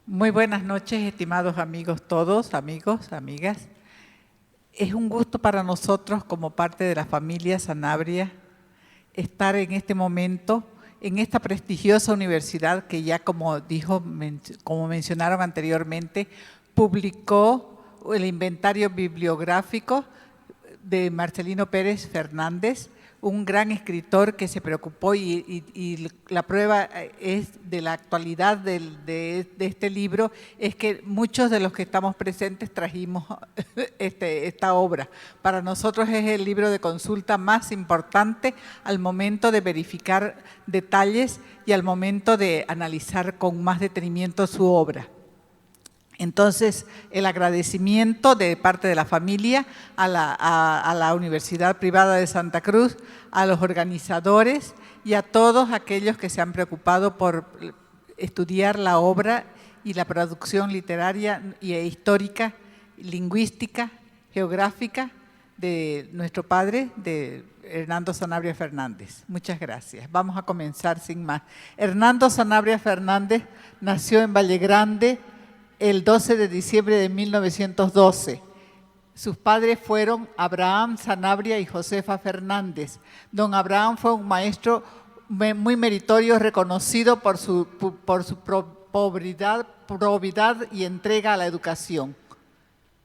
Muy buenas noches, estimados amigos todos, amigos, amigas. Es un gusto para nosotros, como parte de la familia Sanabria, estar en este momento en esta prestigiosa universidad que ya, como mencionaron anteriormente, publicó el inventario bibliográfico de Marcelino Pérez Fernández, un gran escritor que se preocupó y la prueba es de la actualidad de este libro, es que muchos de los que estamos presentes trajimos esta obra. Para nosotros es el libro de consulta más importante al momento de verificar detalles y al momento de analizar con más detenimiento su obra. Entonces, el agradecimiento de parte de la familia a la Universidad Privada de Santa Cruz, a los organizadores y a todos aquellos que se han preocupado por estudiar la obra y la producción literaria e histórica, lingüística, geográfica de nuestro padre, de Hernando Sanabria Fernández. Muchas gracias. Vamos a comenzar sin más. Hernando Sanabria Fernández nació en Valle Grande el 12 de diciembre de 1912. Sus padres fueron Abraham Sanabria y Josefa Fernández. Don Abraham fue un maestro muy meritorio, reconocido por su probidad y entrega a la educación.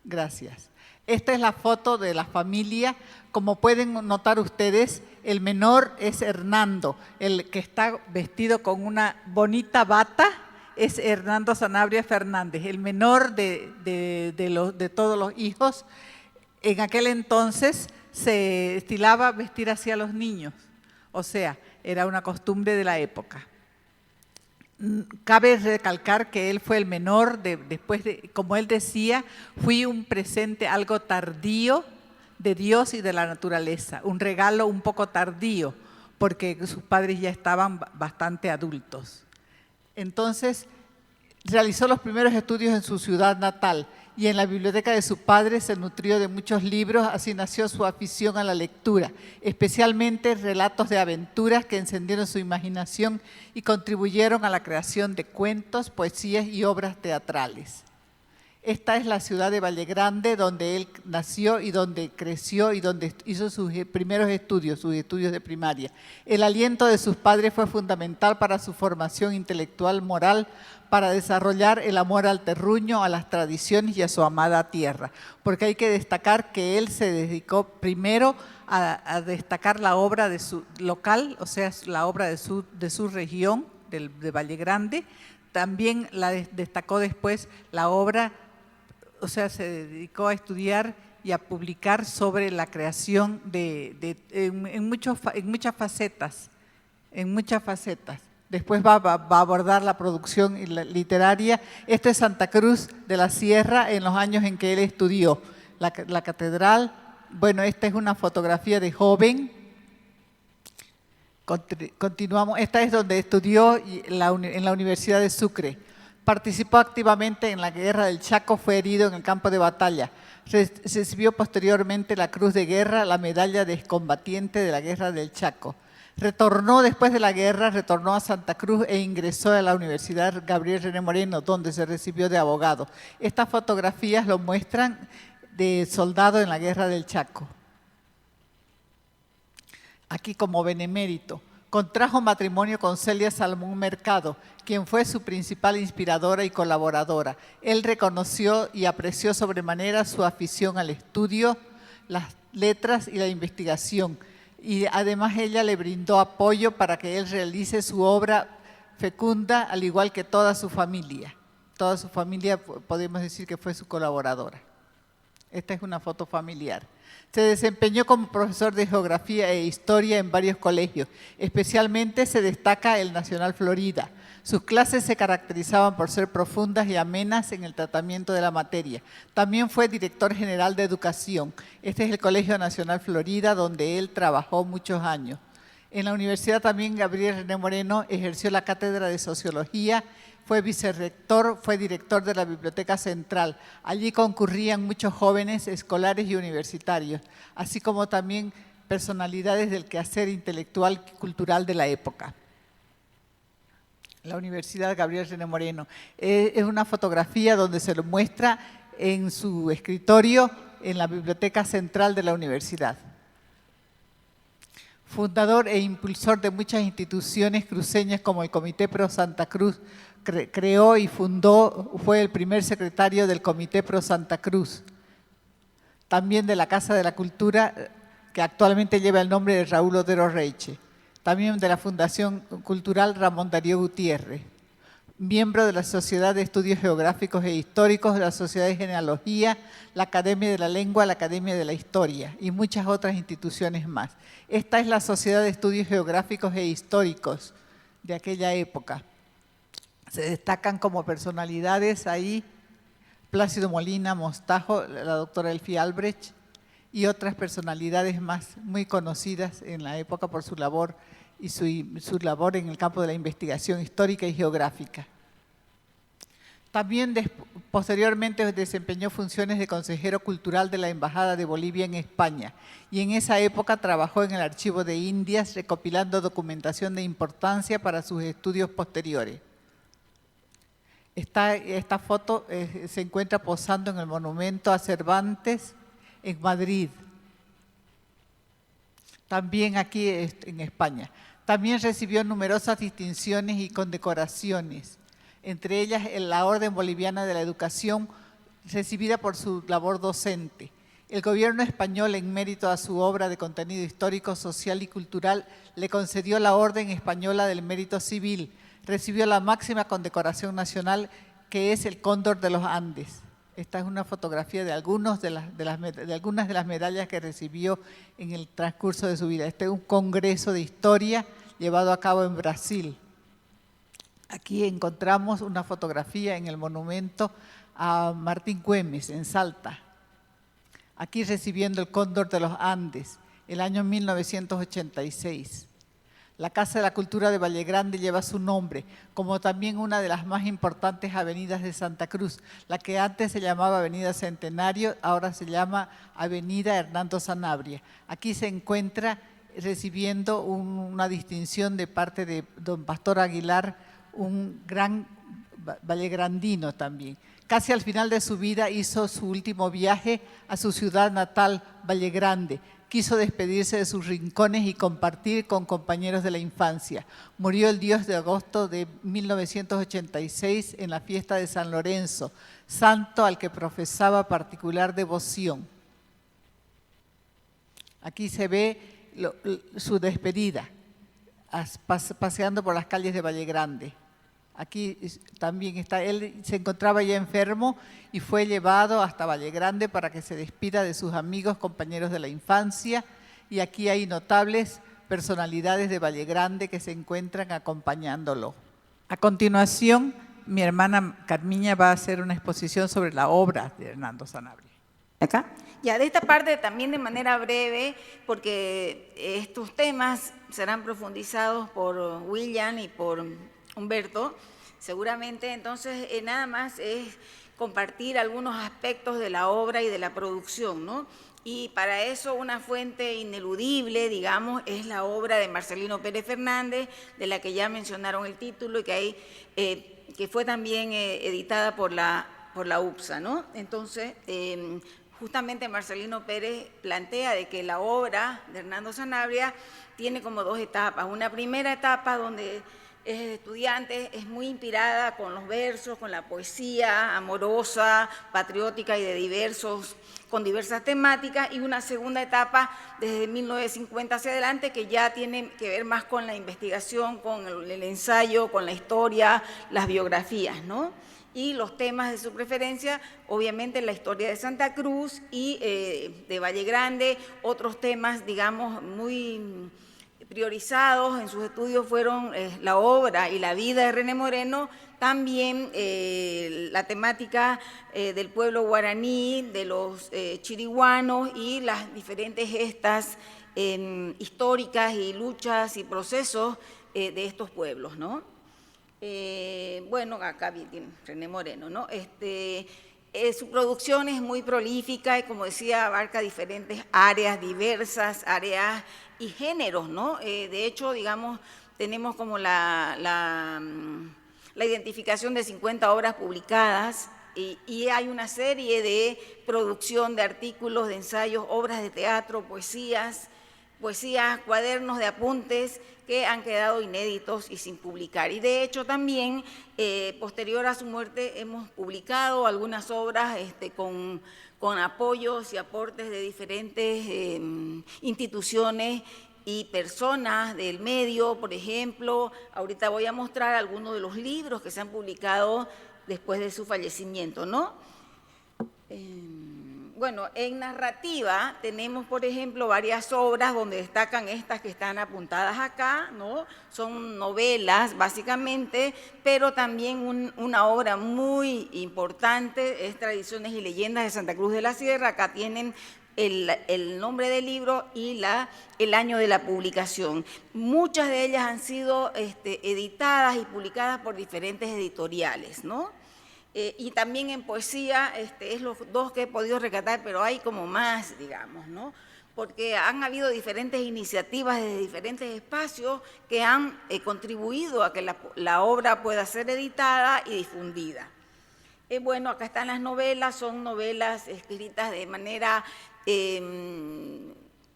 Gracias. Esta es la foto de la familia. Como pueden notar ustedes, el menor es Hernando, el que está vestido con una bonita bata, es Hernando Sanabria Fernández, el menor de todos los hijos. En aquel entonces se estilaba vestir así a los niños, o sea, era una costumbre de la época. Cabe recalcar que él fue el menor, después de, como él decía, fui un presente algo tardío de Dios y de la naturaleza, un regalo un poco tardío, porque sus padres ya estaban bastante adultos. Entonces, realizó los primeros estudios en su ciudad natal y en la biblioteca de su padre se nutrió de muchos libros, así nació su afición a la lectura, especialmente relatos de aventuras que encendieron su imaginación y contribuyeron a la creación de cuentos, poesías y obras teatrales. Esta es la ciudad de Valle Grande, donde él nació y donde creció y donde hizo sus primeros estudios, sus estudios de primaria. El aliento de sus padres fue fundamental para su formación intelectual, moral, para desarrollar el amor al terruño, a las tradiciones y a su amada tierra. Porque hay que destacar que él se dedicó primero a destacar la obra de su local, o sea, la obra de su región, de Valle Grande. También destacó después la obra, o sea, se dedicó a estudiar y a publicar sobre la creación en muchas facetas, Después va a abordar la producción literaria. Esto es Santa Cruz de la Sierra en los años en que él estudió. La catedral, bueno, esta es una fotografía de joven. Continuamos, esta es donde estudió en la Universidad de Sucre. Participó activamente en la Guerra del Chaco, fue herido en el campo de batalla. Recibió posteriormente la Cruz de Guerra, la medalla de excombatiente de la Guerra del Chaco. Retornó después de la guerra, retornó a Santa Cruz e ingresó a la Universidad Gabriel René Moreno, donde se recibió de abogado. Estas fotografías lo muestran de soldado en la Guerra del Chaco. Aquí como benemérito. Contrajo matrimonio con Celia Salmón Mercado, quien fue su principal inspiradora y colaboradora. Él reconoció y apreció sobremanera su afición al estudio, las letras y la investigación. Y además ella le brindó apoyo para que él realice su obra fecunda, al igual que toda su familia. Toda su familia podemos decir que fue su colaboradora. Esta es una foto familiar. Se desempeñó como profesor de Geografía e Historia en varios colegios. Especialmente se destaca el Nacional Florida. Sus clases se caracterizaban por ser profundas y amenas en el tratamiento de la materia. También fue director general de Educación. Este es el Colegio Nacional Florida, donde él trabajó muchos años. En la universidad también Gabriel René Moreno ejerció la cátedra de Sociología, fue vicerrector, fue director de la Biblioteca Central. Allí concurrían muchos jóvenes escolares y universitarios, así como también personalidades del quehacer intelectual y cultural de la época. la Universidad Gabriel René Moreno. Es una fotografía donde se lo muestra en su escritorio en la Biblioteca Central de la Universidad. Fundador e impulsor de muchas instituciones cruceñas como el Comité Pro Santa Cruz, creó y fundó, fue el primer secretario del Comité Pro Santa Cruz, también de la Casa de la Cultura, que actualmente lleva el nombre de Raúl Otero Reiche, también de la Fundación Cultural Ramón Darío Gutiérrez, miembro de la Sociedad de Estudios Geográficos e Históricos, de la Sociedad de Genealogía, la Academia de la Lengua, la Academia de la Historia y muchas otras instituciones más. Esta es la Sociedad de Estudios Geográficos e Históricos de aquella época. Se destacan como personalidades ahí Plácido Molina Mostajo, la doctora Elfie Albrecht y otras personalidades más muy conocidas en la época por su labor y su labor en el campo de la investigación histórica y geográfica. También posteriormente desempeñó funciones de consejero cultural de la Embajada de Bolivia en España y en esa época trabajó en el Archivo de Indias recopilando documentación de importancia para sus estudios posteriores. Esta foto se encuentra posando en el monumento a Cervantes en Madrid, también aquí en España. También recibió numerosas distinciones y condecoraciones, entre ellas la Orden Boliviana de la Educación, recibida por su labor docente. El gobierno español, en mérito a su obra de contenido histórico, social y cultural, le concedió la Orden Española del Mérito Civil. Recibió la máxima condecoración nacional, que es el Cóndor de los Andes. Esta es una fotografía de algunas de las medallas que recibió en el transcurso de su vida. Este es un congreso de historia llevado a cabo en Brasil. Aquí encontramos una fotografía en el monumento a Martín Güemes, en Salta. Aquí recibiendo el Cóndor de los Andes, el año 1986. La Casa de la Cultura de Valle Grande lleva su nombre, como también una de las más importantes avenidas de Santa Cruz, la que antes se llamaba Avenida Centenario, ahora se llama Avenida Hernando Sanabria. Aquí se encuentra recibiendo una distinción de parte de don Pastor Aguilar, un gran vallegrandino también. Casi al final de su vida hizo su último viaje a su ciudad natal, Valle Grande. Quiso despedirse de sus rincones y compartir con compañeros de la infancia. Murió el 10 de agosto de 1986 en la fiesta de San Lorenzo, santo al que profesaba particular devoción. Aquí se ve su despedida, paseando por las calles de Valle Grande. Aquí también está, él se encontraba ya enfermo y fue llevado hasta Valle Grande para que se despida de sus amigos, compañeros de la infancia. Y aquí hay notables personalidades de Valle Grande que se encuentran acompañándolo. A continuación, mi hermana Carmiña va a hacer una exposición sobre la obra de Hernando Sanabria. Acá. Ya, de esta parte también de manera breve, porque estos temas serán profundizados por William y por Humberto, seguramente. Entonces nada más es compartir algunos aspectos de la obra y de la producción, ¿no? Y para eso una fuente ineludible, digamos, es la obra de Marcelino Pérez Fernández, de la que ya mencionaron el título y que fue también editada por la UPSA, ¿no? Entonces, justamente Marcelino Pérez plantea de que la obra de Hernando Sanabria tiene como dos etapas. Una primera etapa donde es estudiante, es muy inspirada con los versos, con la poesía amorosa, patriótica y con diversas temáticas, y una segunda etapa desde 1950 hacia adelante que ya tiene que ver más con la investigación, con el ensayo, con la historia, las biografías, ¿no? Y los temas de su preferencia, obviamente la historia de Santa Cruz y de Valle Grande. Otros temas, digamos, muy priorizados en sus estudios fueron la obra y la vida de René Moreno, también la temática del pueblo guaraní, de los chiriguanos y las diferentes gestas históricas y luchas y procesos de estos pueblos, ¿no? Bueno, acá viene René Moreno, ¿no? Su producción es muy prolífica y, como decía, abarca diferentes áreas, diversas áreas y géneros, ¿no? De hecho, digamos, tenemos como la identificación de 50 obras publicadas y hay una serie de producción de artículos, de ensayos, obras de teatro, poesías, cuadernos de apuntes que han quedado inéditos y sin publicar. Y de hecho también, posterior a su muerte, hemos publicado algunas obras con apoyos y aportes de diferentes instituciones y personas del medio. Por ejemplo, ahorita voy a mostrar algunos de los libros que se han publicado después de su fallecimiento, ¿no? Bueno, en narrativa tenemos, por ejemplo, varias obras donde destacan estas que están apuntadas acá, ¿no? Son novelas, básicamente, pero también una obra muy importante es Tradiciones y Leyendas de Santa Cruz de la Sierra. Acá tienen el nombre del libro y el año de la publicación. Muchas de ellas han sido editadas y publicadas por diferentes editoriales, ¿no? Y también en poesía, es los dos que he podido rescatar, pero hay como más, digamos, ¿no? Porque han habido diferentes iniciativas desde diferentes espacios que han contribuido a que la obra pueda ser editada y difundida. Bueno, acá están las novelas, son novelas escritas de manera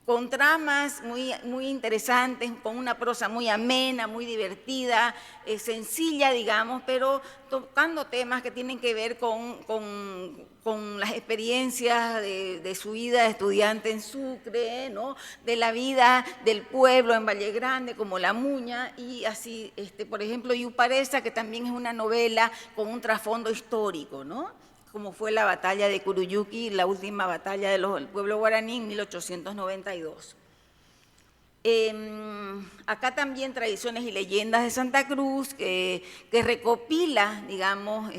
con tramas muy interesantes, con una prosa muy amena, muy divertida, sencilla, digamos, pero tocando temas que tienen que ver con las experiencias de su vida de estudiante en Sucre, ¿no? De la vida del pueblo en Valle Grande, como La Muña, y así, por ejemplo, Yuparesa, que también es una novela con un trasfondo histórico, ¿no? Como fue la batalla de Curuyuqui, la última batalla del pueblo guaraní en 1892. Acá también Tradiciones y Leyendas de Santa Cruz, que recopila, digamos,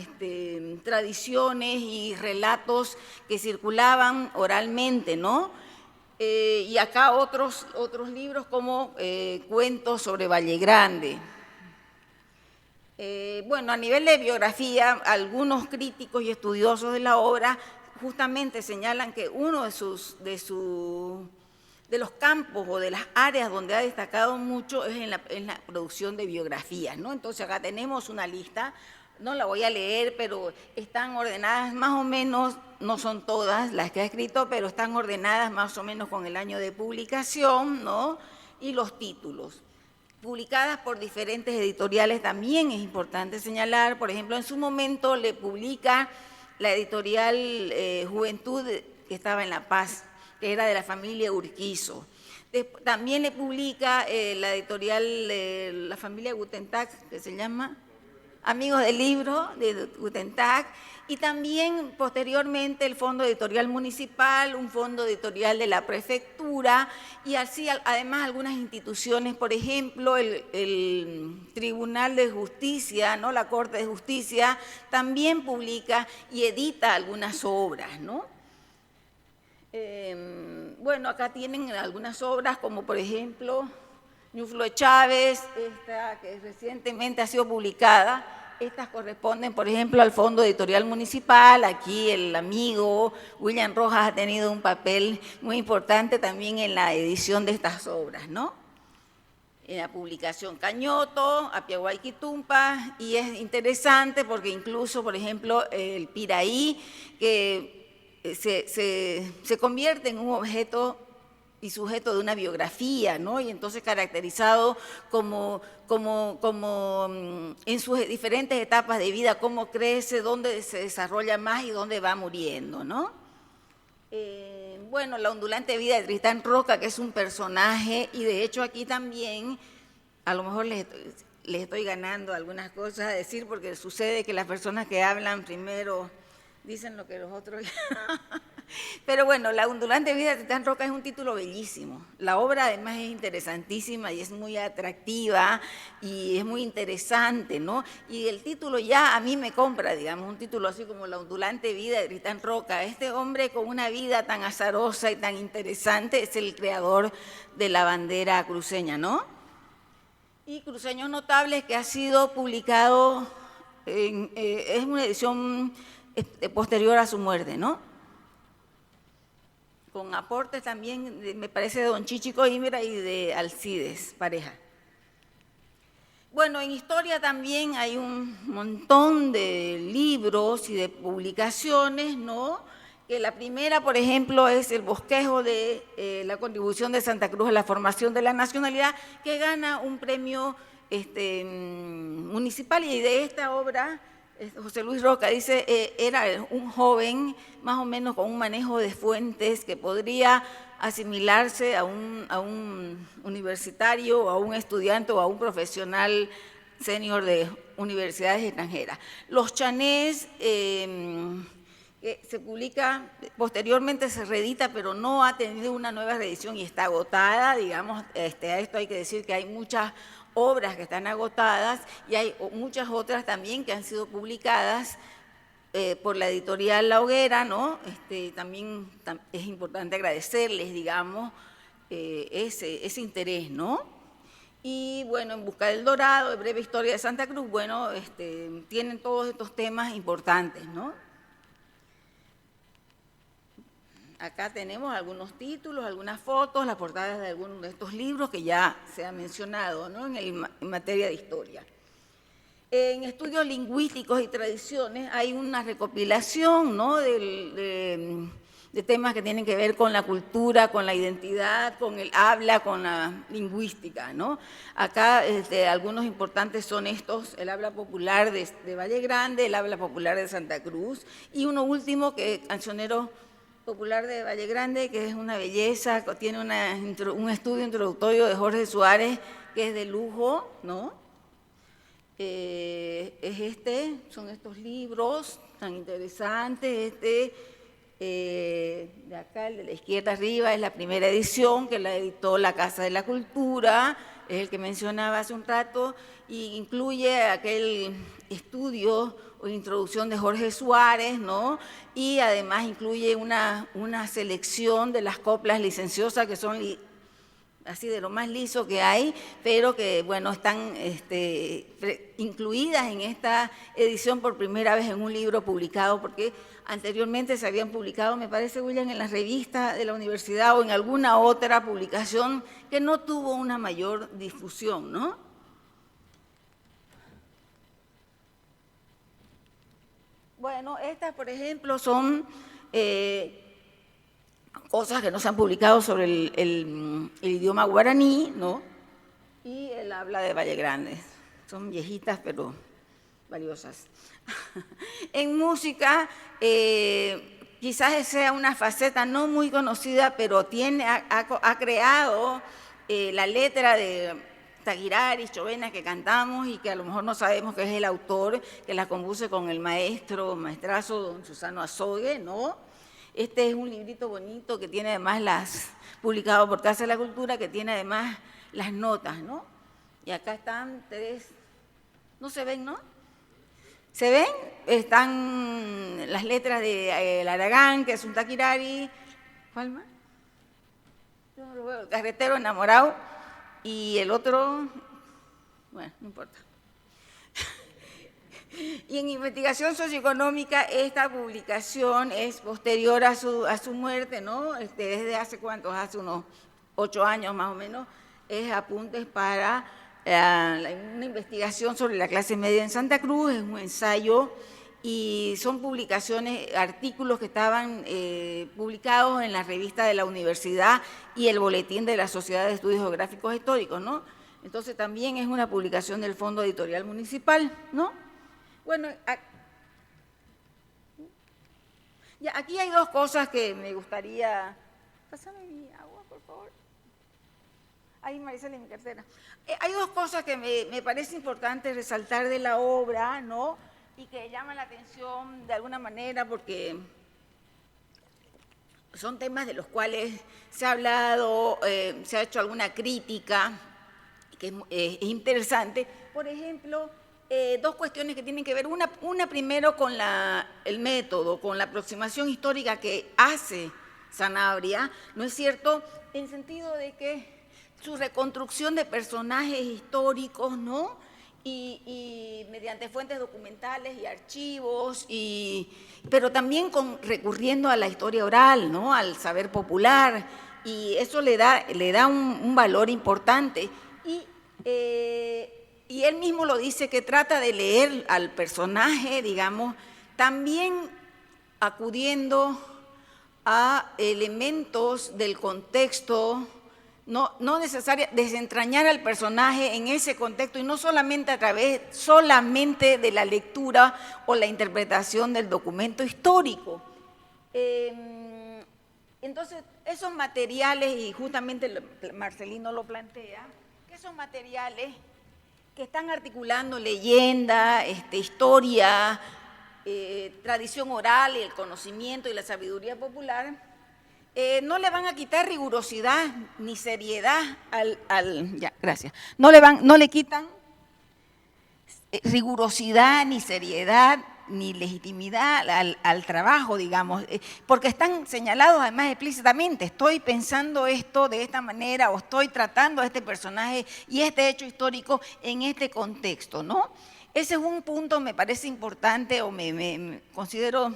tradiciones y relatos que circulaban oralmente, ¿no? Y acá otros libros como Cuentos sobre Valle Grande. Bueno, a nivel de biografía, algunos críticos y estudiosos de la obra justamente señalan que uno de los campos o de las áreas donde ha destacado mucho es en la producción de biografías, ¿no? Entonces acá tenemos una lista, no la voy a leer, pero están ordenadas más o menos, no son todas las que ha escrito, pero están ordenadas más o menos con el año de publicación, ¿no? Y los títulos. Publicadas por diferentes editoriales también es importante señalar. Por ejemplo, en su momento le publica la editorial Juventud, que estaba en La Paz, que era de la familia Urquizo. También le publica la editorial la familia Gutentag, que se llama Amigos del Libro, de Gutentag, y también posteriormente el Fondo Editorial Municipal, un fondo editorial de la Prefectura, y así además algunas instituciones, por ejemplo, el Tribunal de Justicia, ¿no? La Corte de Justicia, también publica y edita algunas obras, ¿no? Bueno, acá tienen algunas obras como, por ejemplo, Ñuflo Chávez, esta que recientemente ha sido publicada. Estas corresponden, por ejemplo, al Fondo Editorial Municipal. Aquí el amigo William Rojas ha tenido un papel muy importante también en la edición de estas obras, ¿no? En la publicación Cañoto, Apiaguayquitumpa, y es interesante porque incluso, por ejemplo, el Piraí, que se convierte en un objeto y sujeto de una biografía, ¿no? Y entonces caracterizado como en sus diferentes etapas de vida, cómo crece, dónde se desarrolla más y dónde va muriendo, ¿no? Bueno, la ondulante vida de Tristán Roca, que es un personaje, y de hecho aquí también, a lo mejor les estoy ganando algunas cosas a decir, porque sucede que las personas que hablan primero dicen lo que los otros... Pero bueno, La ondulante vida de Tristán Roca es un título bellísimo. La obra además es interesantísima y es muy atractiva y es muy interesante, ¿no? Y el título ya a mí me compra, digamos, un título así como La ondulante vida de Tristán Roca. Este hombre con una vida tan azarosa y tan interesante es el creador de la bandera cruceña, ¿no? Y Cruceños Notables, que ha sido publicado, es una edición posterior a su muerte, ¿no? Con aportes también, me parece, de don Chichi Coimbra y de Alcides Pareja. Bueno, en historia también hay un montón de libros y de publicaciones, ¿no? Que la primera, por ejemplo, es el bosquejo de la contribución de Santa Cruz a la formación de la nacionalidad, que gana un premio municipal, y de esta obra José Luis Roca dice, era un joven más o menos con un manejo de fuentes que podría asimilarse a un universitario, o a un estudiante o a un profesional senior de universidades extranjeras. Los chanés se publica, posteriormente se reedita, pero no ha tenido una nueva reedición y está agotada, digamos, a esto hay que decir que hay muchas obras que están agotadas y hay muchas otras también que han sido publicadas por la editorial La Hoguera, ¿no? También es importante agradecerles, digamos, ese interés, ¿no? Y bueno, En busca del Dorado, Breve historia de Santa Cruz, bueno, tienen todos estos temas importantes, ¿no? Acá tenemos algunos títulos, algunas fotos, las portadas de algunos de estos libros que ya se ha mencionado, ¿no? en materia de historia. En estudios lingüísticos y tradiciones hay una recopilación, ¿no? de temas que tienen que ver con la cultura, con la identidad, con el habla, con la lingüística, ¿no? Acá algunos importantes son estos: el habla popular de Valle Grande, el habla popular de Santa Cruz, y uno último, que Cancionero Popular de Valle Grande, que es una belleza, tiene un estudio introductorio de Jorge Suárez, que es de lujo, ¿no? Son estos libros tan interesantes. De acá, el de la izquierda arriba, es la primera edición, que la editó la Casa de la Cultura, es el que mencionaba hace un rato, y incluye aquel estudio o introducción de Jorge Suárez, ¿no? Y además incluye una selección de las coplas licenciosas, que son así de lo más liso que hay, pero que, bueno, están incluidas en esta edición por primera vez en un libro publicado, porque anteriormente se habían publicado, me parece, William, en la revista de la universidad o en alguna otra publicación que no tuvo una mayor difusión, ¿no? Bueno, estas, por ejemplo, son cosas que no se han publicado sobre el idioma guaraní, ¿no? Y el habla de Valle Grande. Son viejitas, pero valiosas. En música, quizás sea una faceta no muy conocida, pero ha creado la letra de Taguirari, Chovena, que cantamos y que a lo mejor no sabemos que es el autor, que la compuso con el maestrazo don Susano Azogue, ¿no? Este es un librito bonito que tiene además publicado por Casa de la Cultura, que tiene además las notas, ¿no? Y acá están tres, no se ven, ¿no? ¿Se ven? Están las letras de Aragán, que es un Taquirari. ¿Cuál más? Yo no lo veo. Carretero Enamorado. Y el otro, bueno, no importa. Y en investigación socioeconómica, esta publicación es posterior a su muerte, ¿no? Desde hace cuántos, hace unos 8 años más o menos, es Apuntes para una investigación sobre la clase media en Santa Cruz, es un ensayo, y son publicaciones, artículos que estaban publicados en la revista de la universidad y el boletín de la Sociedad de Estudios Geográficos Históricos, ¿no? Entonces también es una publicación del Fondo Editorial Municipal, ¿no? Bueno, ya, aquí hay dos cosas que me gustaría... Pásame mi agua, por favor. Ahí, Maricela, en mi cartera. Hay dos cosas que me parece importante resaltar de la obra, ¿no? Y que llaman la atención de alguna manera porque son temas de los cuales se ha hablado, se ha hecho alguna crítica, que es interesante. Por ejemplo, dos cuestiones que tienen que ver, una primero con el método, con la aproximación histórica que hace Sanabria, ¿no es cierto?, en sentido de que su reconstrucción de personajes históricos, ¿no?, y mediante fuentes documentales y archivos, pero también recurriendo a la historia oral, ¿no?, al saber popular, y eso le da un valor importante. y él mismo lo dice, que trata de leer al personaje, digamos, también acudiendo a elementos del contexto, no necesaria, desentrañar al personaje en ese contexto y no solamente a través solamente de la lectura o la interpretación del documento histórico. Entonces, esos materiales, y justamente Marcelino lo plantea, que esos materiales que están articulando leyenda, historia, tradición oral, el conocimiento y la sabiduría popular, no le van a quitar rigurosidad ni seriedad no le quitan rigurosidad ni seriedad ni legitimidad al trabajo, digamos, porque están señalados además explícitamente, estoy pensando esto de esta manera o estoy tratando a este personaje y este hecho histórico en este contexto, ¿no? Ese es un punto, me parece importante, o me considero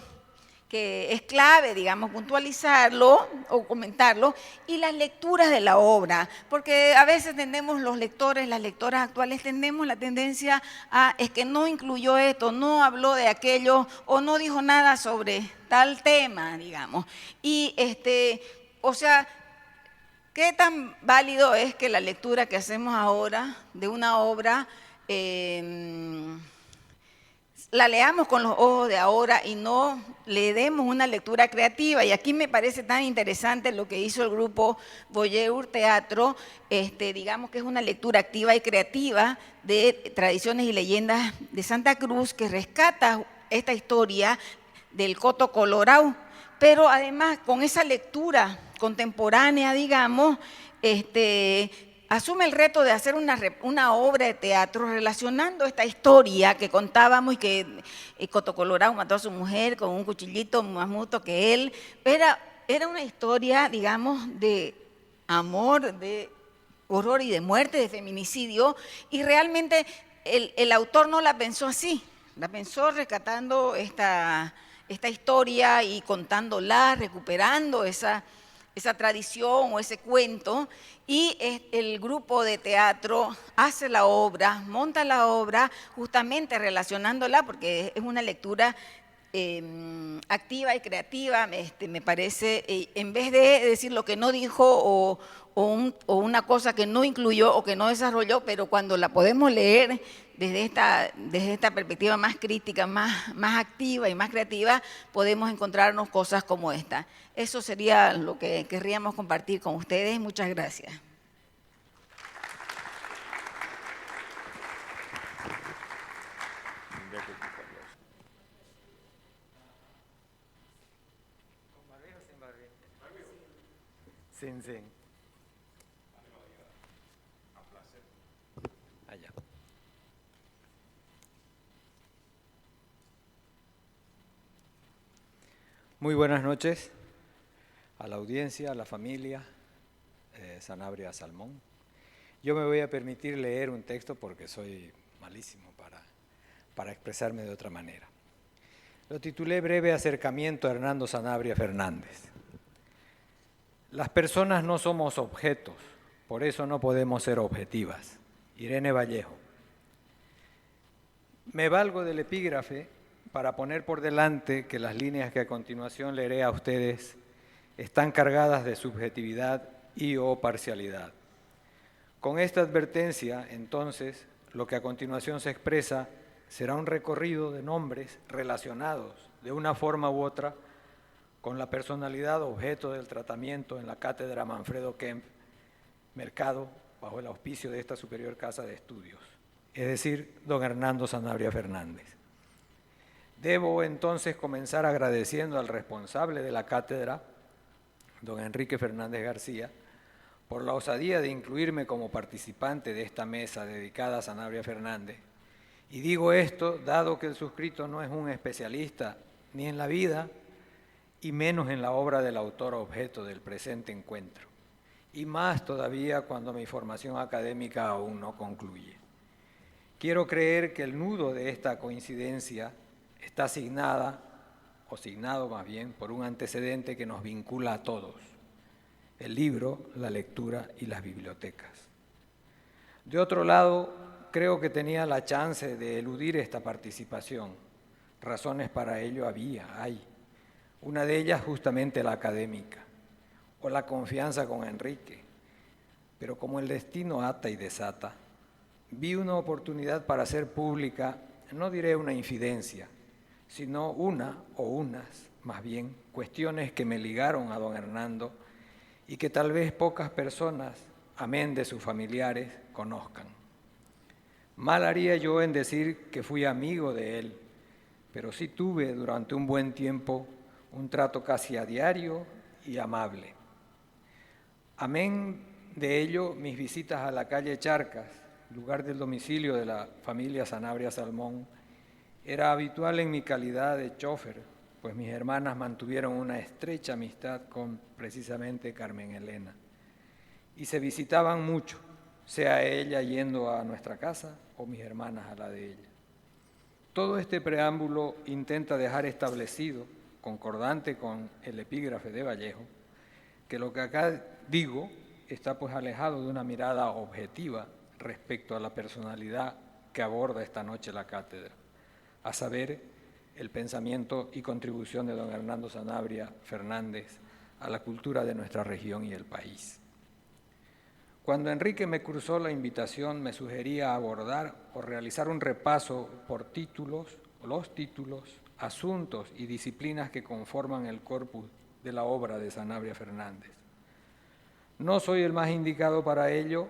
que es clave, digamos, puntualizarlo o comentarlo, y las lecturas de la obra, porque a veces tenemos los lectores, las lectoras actuales, tenemos la tendencia a, es que no incluyó esto, no habló de aquello, o no dijo nada sobre tal tema, digamos. Y, o sea, ¿qué tan válido es que la lectura que hacemos ahora de una obra la leamos con los ojos de ahora y no le demos una lectura creativa? Y aquí me parece tan interesante lo que hizo el grupo Voyeur Teatro, digamos que es una lectura activa y creativa de tradiciones y leyendas de Santa Cruz, que rescata esta historia del Coto Colorado, pero además con esa lectura contemporánea, digamos, asume el reto de hacer una obra de teatro relacionando esta historia que contábamos, y que Coto Colorado mató a su mujer con un cuchillito más muto que él. Era una historia, digamos, de amor, de horror y de muerte, de feminicidio, y realmente el autor no la pensó así, la pensó rescatando esta historia y contándola, recuperando esa tradición o ese cuento, y el grupo de teatro hace la obra, monta la obra justamente relacionándola, porque es una lectura activa y creativa, me parece, en vez de decir lo que no dijo o una cosa que no incluyó o que no desarrolló, pero cuando la podemos leer desde esta perspectiva más crítica, más activa y más creativa, podemos encontrarnos cosas como esta. Eso sería lo que querríamos compartir con ustedes. Muchas gracias. Sin. Allá. Muy buenas noches a la audiencia, a la familia Sanabria Salmón. Yo me voy a permitir leer un texto porque soy malísimo para expresarme de otra manera. Lo titulé Breve acercamiento a Hernando Sanabria Fernández. Las personas no somos objetos, por eso no podemos ser objetivas. Irene Vallejo. Me valgo del epígrafe para poner por delante que las líneas que a continuación leeré a ustedes están cargadas de subjetividad y o parcialidad. Con esta advertencia, entonces, lo que a continuación se expresa será un recorrido de nombres relacionados de una forma u otra con la personalidad objeto del tratamiento en la Cátedra Manfredo Kempf, Mercado, bajo el auspicio de esta superior casa de estudios, es decir, don Hernando Sanabria Fernández. Debo entonces comenzar agradeciendo al responsable de la cátedra, don Enrique Fernández García, por la osadía de incluirme como participante de esta mesa dedicada a Sanabria Fernández. Y digo esto dado que el suscrito no es un especialista ni en la vida y menos en la obra del autor objeto del presente encuentro, y más todavía cuando mi formación académica aún no concluye. Quiero creer que el nudo de esta coincidencia está asignado más bien, por un antecedente que nos vincula a todos: el libro, la lectura y las bibliotecas. De otro lado, creo que tenía la chance de eludir esta participación. Razones para ello hay. Una de ellas justamente la académica, o la confianza con Enrique. Pero como el destino ata y desata, vi una oportunidad para hacer pública, no diré una infidencia, sino una o unas, más bien, cuestiones que me ligaron a don Hernando y que tal vez pocas personas, amén de sus familiares, conozcan. Mal haría yo en decir que fui amigo de él, pero sí tuve durante un buen tiempo un trato casi a diario y amable. Amén de ello, mis visitas a la calle Charcas, lugar del domicilio de la familia Sanabria Salmón, era habitual en mi calidad de chofer, pues mis hermanas mantuvieron una estrecha amistad con precisamente Carmen Elena. Y se visitaban mucho, sea ella yendo a nuestra casa o mis hermanas a la de ella. Todo este preámbulo intenta dejar establecido, concordante con el epígrafe de Vallejo, que lo que acá digo está pues alejado de una mirada objetiva respecto a la personalidad que aborda esta noche la cátedra, a saber, el pensamiento y contribución de don Hernando Sanabria Fernández a la cultura de nuestra región y el país. Cuando Enrique me cruzó la invitación, me sugería abordar o realizar un repaso por títulos, los títulos, asuntos y disciplinas que conforman el corpus de la obra de Sanabria Fernández. No soy el más indicado para ello,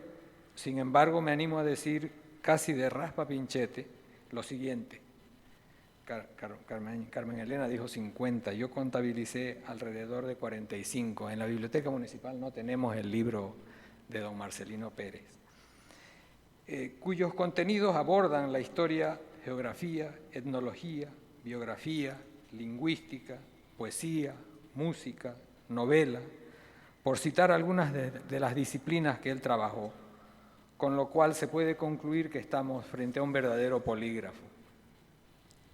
sin embargo me animo a decir casi de raspa pinchete lo siguiente. Carmen Elena dijo 50, yo contabilicé alrededor de 45. En la Biblioteca Municipal no tenemos el libro de don Marcelino Pérez, cuyos contenidos abordan la historia, geografía, etnología, biografía, lingüística, poesía, música, novela, por citar algunas de las disciplinas que él trabajó, con lo cual se puede concluir que estamos frente a un verdadero polígrafo.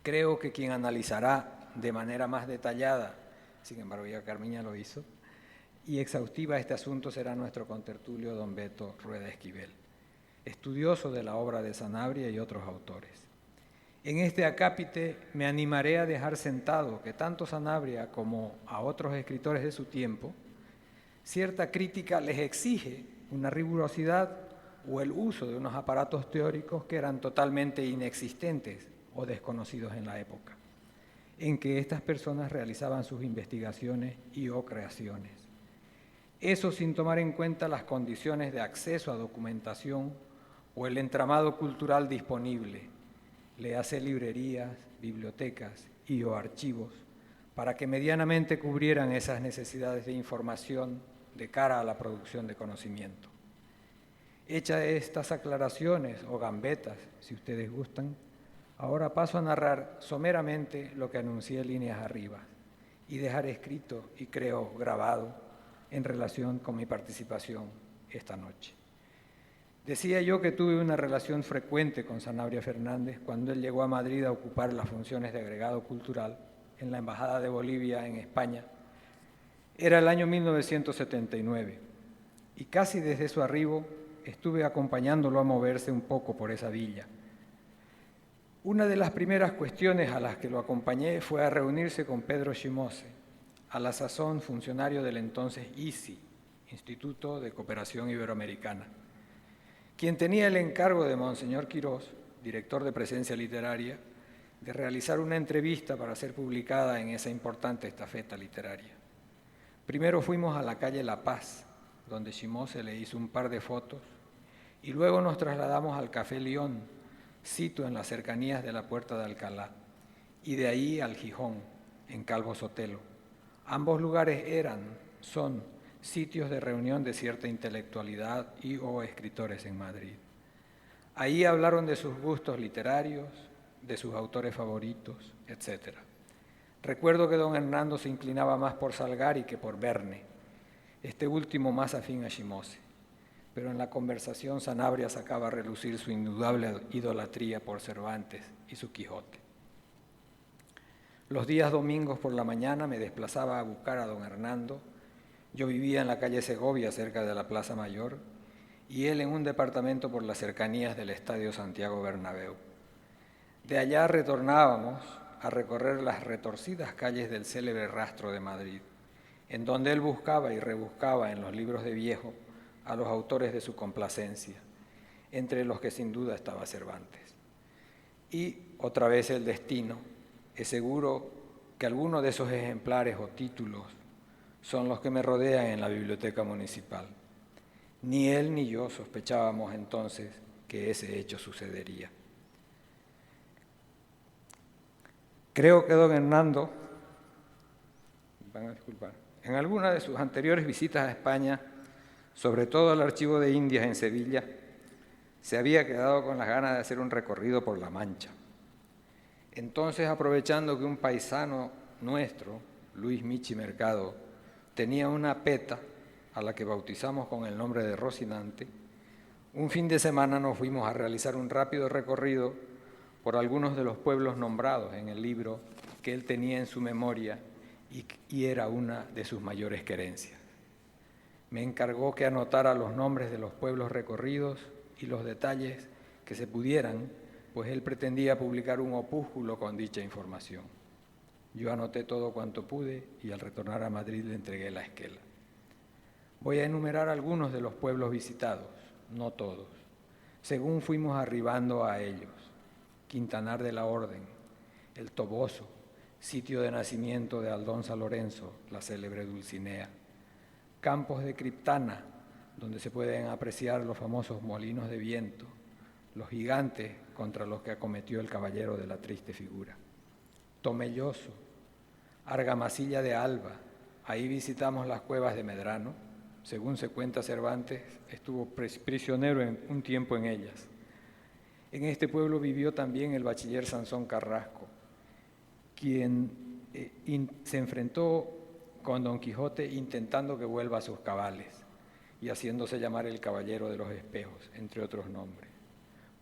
Creo que quien analizará de manera más detallada, sin embargo ya Carmiña lo hizo, y exhaustiva este asunto será nuestro contertulio don Beto Rueda Esquivel, estudioso de la obra de Sanabria y otros autores. En este acápite me animaré a dejar sentado que tanto Sanabria como a otros escritores de su tiempo, cierta crítica les exige una rigurosidad o el uso de unos aparatos teóricos que eran totalmente inexistentes o desconocidos en la época, en que estas personas realizaban sus investigaciones y o creaciones. Eso sin tomar en cuenta las condiciones de acceso a documentación o el entramado cultural disponible, le hace librerías, bibliotecas y o archivos, para que medianamente cubrieran esas necesidades de información de cara a la producción de conocimiento. Hechas estas aclaraciones o gambetas, si ustedes gustan, ahora paso a narrar someramente lo que anuncié líneas arriba y dejar escrito y creo grabado en relación con mi participación esta noche. Decía yo que tuve una relación frecuente con Sanabria Fernández cuando él llegó a Madrid a ocupar las funciones de agregado cultural en la Embajada de Bolivia en España. Era el año 1979 y casi desde su arribo estuve acompañándolo a moverse un poco por esa villa. Una de las primeras cuestiones a las que lo acompañé fue a reunirse con Pedro Shimose, a la sazón funcionario del entonces ICI, Instituto de Cooperación Iberoamericana, quien tenía el encargo de Monseñor Quirós, director de Presencia Literaria, de realizar una entrevista para ser publicada en esa importante estafeta literaria. Primero fuimos a la calle La Paz, donde Shimose le hizo un par de fotos, y luego nos trasladamos al Café León, sito en las cercanías de la Puerta de Alcalá, y de ahí al Gijón, en Calvo Sotelo. Ambos lugares son sitios de reunión de cierta intelectualidad y o escritores en Madrid. Ahí hablaron de sus gustos literarios, de sus autores favoritos, etc. Recuerdo que don Hernando se inclinaba más por Salgari que por Verne, este último más afín a Shimose, pero en la conversación Sanabria sacaba a relucir su indudable idolatría por Cervantes y su Quijote. Los días domingos por la mañana me desplazaba a buscar a don Hernando. Yo vivía en la calle Segovia, cerca de la Plaza Mayor, y él en un departamento por las cercanías del Estadio Santiago Bernabéu. De allá retornábamos a recorrer las retorcidas calles del célebre Rastro de Madrid, en donde él buscaba y rebuscaba en los libros de viejo a los autores de su complacencia, entre los que sin duda estaba Cervantes. Y otra vez el destino, es seguro que algunos de esos ejemplares o títulos son los que me rodean en la biblioteca municipal. Ni él ni yo sospechábamos entonces que ese hecho sucedería. Creo que don Hernando, van a disculpar, en alguna de sus anteriores visitas a España, sobre todo al Archivo de Indias en Sevilla, se había quedado con las ganas de hacer un recorrido por La Mancha. Entonces, aprovechando que un paisano nuestro, Luis Michi Mercado, tenía una peta a la que bautizamos con el nombre de Rocinante, un fin de semana nos fuimos a realizar un rápido recorrido por algunos de los pueblos nombrados en el libro que él tenía en su memoria y era una de sus mayores querencias. Me encargó que anotara los nombres de los pueblos recorridos y los detalles que se pudieran, pues él pretendía publicar un opúsculo con dicha información. Yo anoté todo cuanto pude y al retornar a Madrid le entregué la esquela. Voy a enumerar algunos de los pueblos visitados, no todos, según fuimos arribando a ellos. Quintanar de la Orden, El Toboso, sitio de nacimiento de Aldonza Lorenzo, la célebre Dulcinea. Campos de Criptana, donde se pueden apreciar los famosos molinos de viento, los gigantes contra los que acometió el caballero de la triste figura. Tomelloso, Argamasilla de Alba, ahí visitamos las cuevas de Medrano. Según se cuenta, Cervantes estuvo prisionero un tiempo en ellas. En este pueblo vivió también el bachiller Sansón Carrasco, quien se enfrentó con Don Quijote intentando que vuelva a sus cabales y haciéndose llamar el Caballero de los Espejos, entre otros nombres.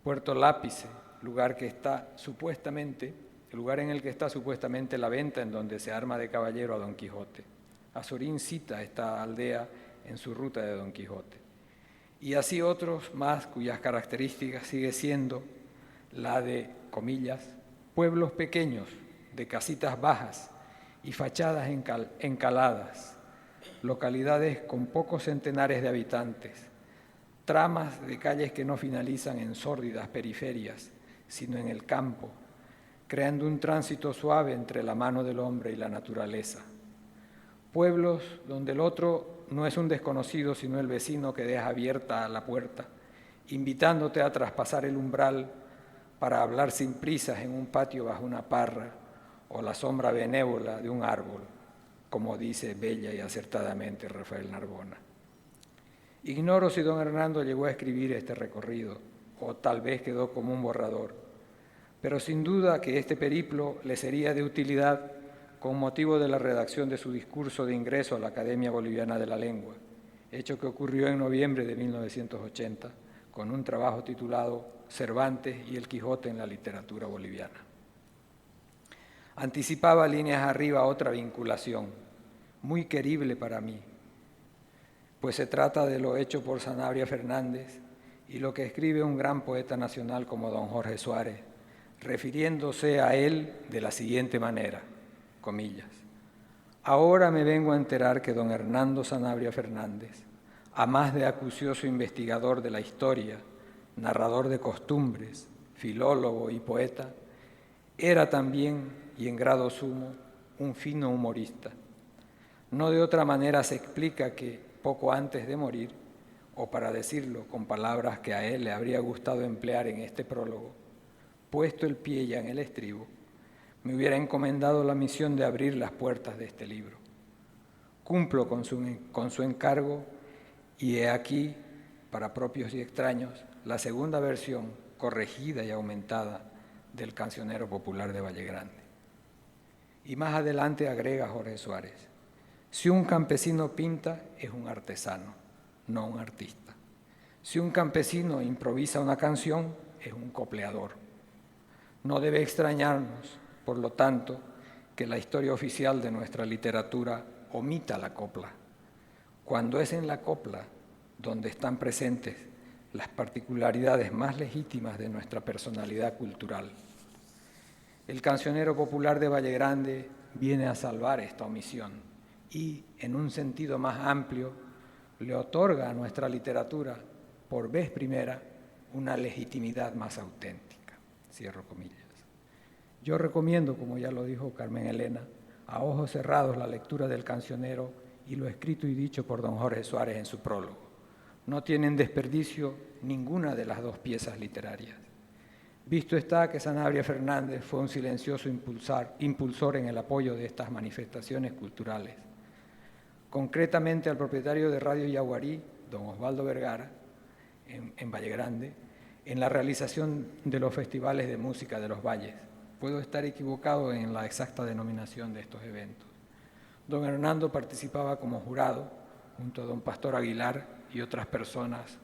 Puerto Lápice, lugar en el que está supuestamente la venta en donde se arma de caballero a Don Quijote. Azorín cita esta aldea en su ruta de Don Quijote. Y así otros más cuyas características sigue siendo la de, comillas, pueblos pequeños, de casitas bajas y fachadas encaladas, localidades con pocos centenares de habitantes, tramas de calles que no finalizan en sórdidas periferias, sino en el campo, creando un tránsito suave entre la mano del hombre y la naturaleza. Pueblos donde el otro no es un desconocido, sino el vecino que deja abierta la puerta, invitándote a traspasar el umbral para hablar sin prisas en un patio bajo una parra o la sombra benévola de un árbol, como dice bella y acertadamente Rafael Narbona. Ignoro si don Hernando llegó a escribir este recorrido, o tal vez quedó como un borrador, pero sin duda que este periplo le sería de utilidad con motivo de la redacción de su discurso de ingreso a la Academia Boliviana de la Lengua, hecho que ocurrió en noviembre de 1980, con un trabajo titulado Cervantes y el Quijote en la literatura boliviana. Anticipaba líneas arriba otra vinculación, muy querible para mí, pues se trata de lo hecho por Sanabria Fernández y lo que escribe un gran poeta nacional como don Jorge Suárez, refiriéndose a él de la siguiente manera, comillas: ahora me vengo a enterar que don Hernando Sanabria Fernández, a más de acucioso investigador de la historia, narrador de costumbres, filólogo y poeta, era también, y en grado sumo, un fino humorista. No de otra manera se explica que, poco antes de morir, o para decirlo con palabras que a él le habría gustado emplear en este prólogo, puesto el pie ya en el estribo, me hubiera encomendado la misión de abrir las puertas de este libro. Cumplo con su encargo y he aquí, para propios y extraños, la segunda versión, corregida y aumentada, del cancionero popular de Valle Grande. Y más adelante agrega Jorge Suárez: si un campesino pinta, es un artesano, no un artista. Si un campesino improvisa una canción, es un copleador. No debe extrañarnos, por lo tanto, que la historia oficial de nuestra literatura omita la copla, cuando es en la copla donde están presentes las particularidades más legítimas de nuestra personalidad cultural. El cancionero popular de Valle Grande viene a salvar esta omisión y, en un sentido más amplio, le otorga a nuestra literatura, por vez primera, una legitimidad más auténtica. Cierro comillas. Yo recomiendo, como ya lo dijo Carmen Elena, a ojos cerrados la lectura del cancionero y lo escrito y dicho por don Jorge Suárez en su prólogo. No tienen desperdicio ninguna de las dos piezas literarias. Visto está que Sanabria Fernández fue un silencioso impulsor en el apoyo de estas manifestaciones culturales. Concretamente al propietario de Radio Yaguarí, don Osvaldo Vergara, en Valle Grande, en la realización de los festivales de música de los valles. Puedo estar equivocado en la exacta denominación de estos eventos. Don Hernando participaba como jurado, junto a don Pastor Aguilar y otras personas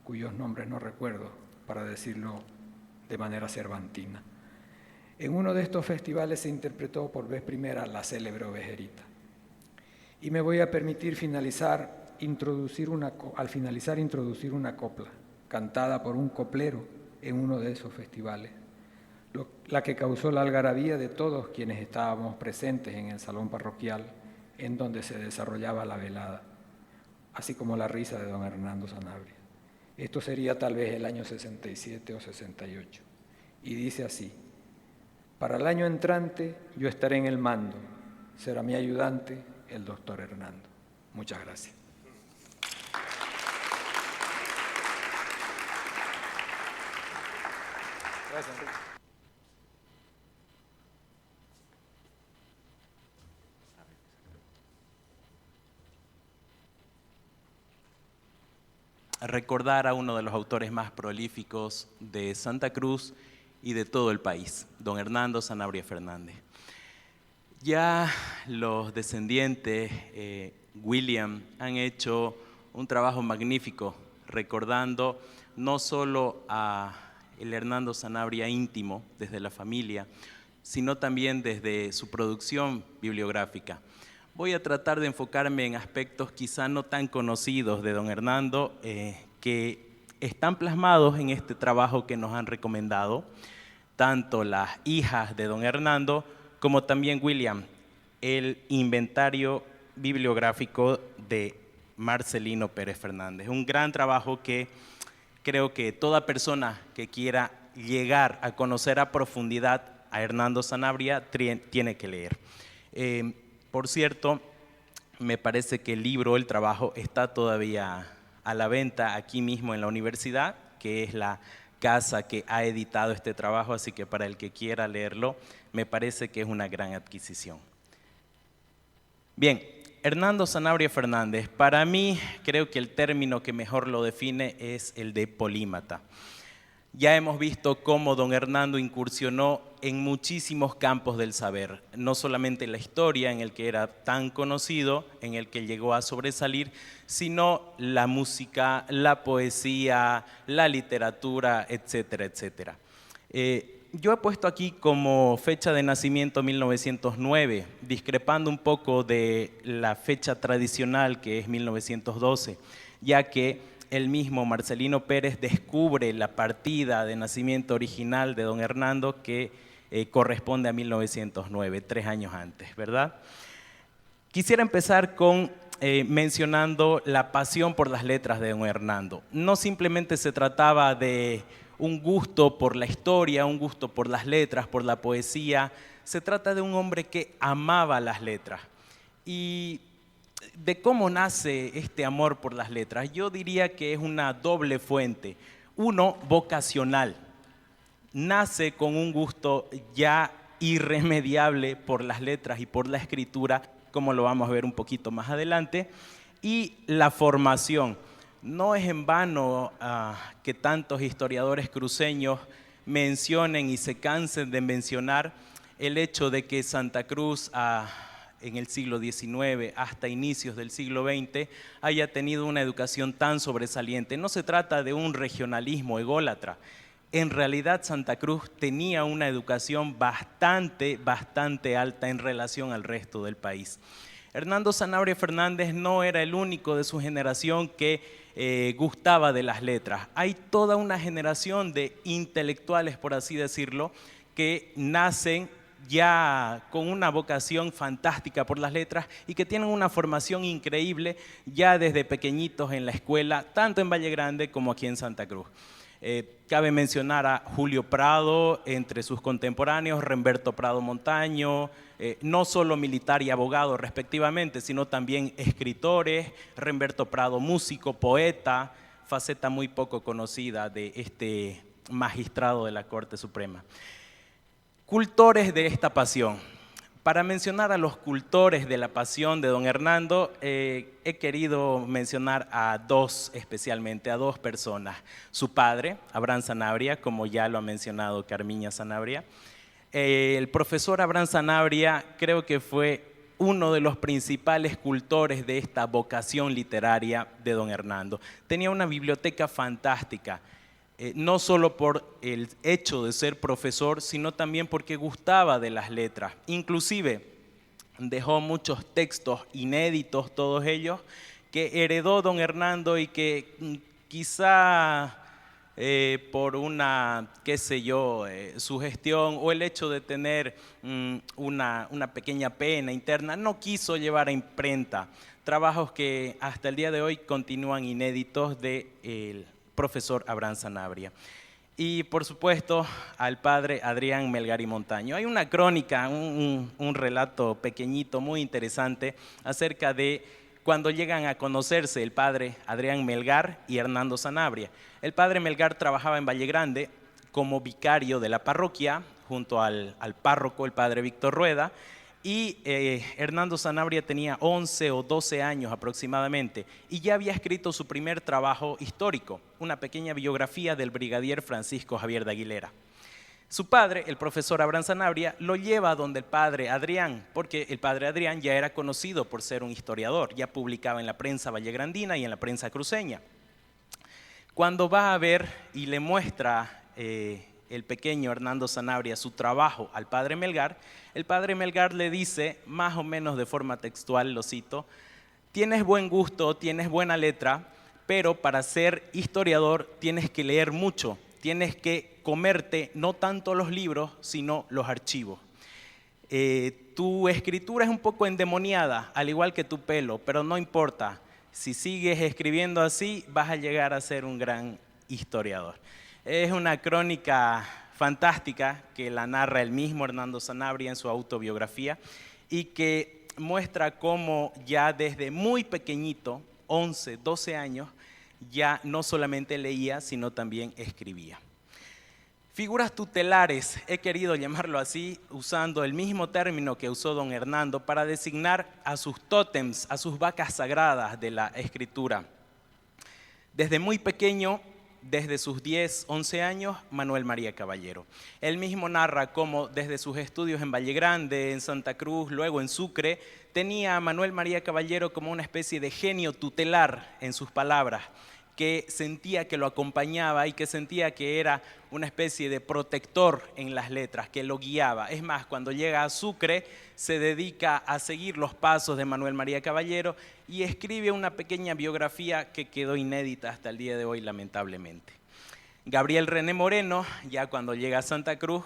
cuyos nombres no recuerdo, para decirlo de manera cervantina. En uno de estos festivales se interpretó por vez primera la célebre Ovejerita. Y me voy a permitir introducir una copla cantada por un coplero en uno de esos festivales, la que causó la algarabía de todos quienes estábamos presentes en el salón parroquial en donde se desarrollaba la velada, así como la risa de don Hernando Sanabria. Esto sería tal vez el año 67 o 68. Y dice así: para el año entrante yo estaré en el mando, será mi ayudante el doctor Hernando. Muchas gracias. Gracias, Enrique. Recordar a uno de los autores más prolíficos de Santa Cruz y de todo el país, don Hernando Sanabria Fernández. Ya los descendientes, William, han hecho un trabajo magnífico recordando no solo a el Hernando Sanabria íntimo desde la familia, sino también desde su producción bibliográfica. Voy a tratar de enfocarme en aspectos quizá no tan conocidos de don Hernando, que están plasmados en este trabajo que nos han recomendado, tanto las hijas de don Hernando como también William, el inventario bibliográfico de Marcelino Pérez Fernández. Un gran trabajo que creo que toda persona que quiera llegar a conocer a profundidad a Hernando Sanabria tiene que leer. Por cierto, me parece que el libro, el trabajo, está todavía a la venta aquí mismo en la universidad, que es la casa que ha editado este trabajo, así que para el que quiera leerlo, me parece que es una gran adquisición. Bien, Hernando Sanabria Fernández, para mí creo que el término que mejor lo define es el de polímata. Ya hemos visto cómo don Hernando incursionó en muchísimos campos del saber, no solamente la historia en el que era tan conocido, en el que llegó a sobresalir, sino la música, la poesía, la literatura, etcétera, etcétera. Yo he puesto aquí como fecha de nacimiento 1909, discrepando un poco de la fecha tradicional que es 1912, ya que el mismo Marcelino Pérez descubre la partida de nacimiento original de don Hernando que corresponde a 1909, 3 años antes, ¿verdad? Quisiera empezar con mencionando la pasión por las letras de don Hernando. No simplemente se trataba de un gusto por la historia, un gusto por las letras, por la poesía. Se trata de un hombre que amaba las letras. Y de cómo nace este amor por las letras, yo diría que es una doble fuente. Uno, vocacional. Nace con un gusto ya irremediable por las letras y por la escritura, como lo vamos a ver un poquito más adelante. Y la formación. No es en vano que tantos historiadores cruceños mencionen y se cansen de mencionar el hecho de que Santa Cruz en el siglo XIX hasta inicios del siglo XX haya tenido una educación tan sobresaliente. No se trata de un regionalismo ególatra. En realidad Santa Cruz tenía una educación bastante alta en relación al resto del país. Hernando Sanabria Fernández no era el único de su generación que gustaba de las letras. Hay toda una generación de intelectuales, por así decirlo, que nacen ya con una vocación fantástica por las letras y que tienen una formación increíble ya desde pequeñitos en la escuela, tanto en Valle Grande como aquí en Santa Cruz. Cabe mencionar a Julio Prado entre sus contemporáneos, Remberto Prado Montaño, no solo militar y abogado respectivamente, sino también escritores, Remberto Prado músico, poeta, faceta muy poco conocida de este magistrado de la Corte Suprema. Cultores de esta pasión. Para mencionar a los cultores de la pasión de don Hernando, he querido mencionar a dos especialmente, a dos personas. Su padre, Abraham Sanabria, como ya lo ha mencionado Carmiña Sanabria. El profesor Abraham Sanabria creo que fue uno de los principales cultores de esta vocación literaria de don Hernando. Tenía una biblioteca fantástica. No solo por el hecho de ser profesor, sino también porque gustaba de las letras. Inclusive dejó muchos textos inéditos, todos ellos, que heredó don Hernando y que quizá por una, qué sé yo, sugestión o el hecho de tener una pequeña pena interna, no quiso llevar a imprenta. Trabajos que hasta el día de hoy continúan inéditos del profesor Abraham Sanabria. Y por supuesto al padre Adrián Melgar y Montaño. Hay una crónica, un relato pequeñito muy interesante acerca de cuando llegan a conocerse el padre Adrián Melgar y Hernando Sanabria. El padre Melgar trabajaba en Valle Grande como vicario de la parroquia junto al párroco, el padre Víctor Rueda, y Hernando Sanabria tenía 11 o 12 años aproximadamente y ya había escrito su primer trabajo histórico, una pequeña biografía del brigadier Francisco Javier de Aguilera. Su padre, el profesor Abraham Sanabria, lo lleva donde el padre Adrián, porque el padre Adrián ya era conocido por ser un historiador, ya publicaba en la prensa vallegrandina y en la prensa cruceña. Cuando va a ver y le muestra el pequeño Hernando Sanabria su trabajo al padre Melgar, el padre Melgar le dice, más o menos de forma textual, lo cito: tienes buen gusto, tienes buena letra, pero para ser historiador tienes que leer mucho, tienes que comerte no tanto los libros, sino los archivos. Tu escritura es un poco endemoniada, al igual que tu pelo, pero no importa. Si sigues escribiendo así, vas a llegar a ser un gran historiador. Es una crónica fantástica que la narra el mismo Hernando Sanabria en su autobiografía y que muestra cómo ya desde muy pequeñito, 11, 12 años, ya no solamente leía, sino también escribía. Figuras tutelares, he querido llamarlo así, usando el mismo término que usó don Hernando para designar a sus tótems, a sus vacas sagradas de la escritura. Desde muy pequeño, desde sus 10, 11 años, Manuel María Caballero. Él mismo narra cómo desde sus estudios en Valle Grande, en Santa Cruz, luego en Sucre, tenía a Manuel María Caballero como una especie de genio tutelar en sus palabras, que sentía que lo acompañaba y que sentía que era una especie de protector en las letras, que lo guiaba. Es más, cuando llega a Sucre, se dedica a seguir los pasos de Manuel María Caballero y escribe una pequeña biografía que quedó inédita hasta el día de hoy, lamentablemente. Gabriel René Moreno, ya cuando llega a Santa Cruz,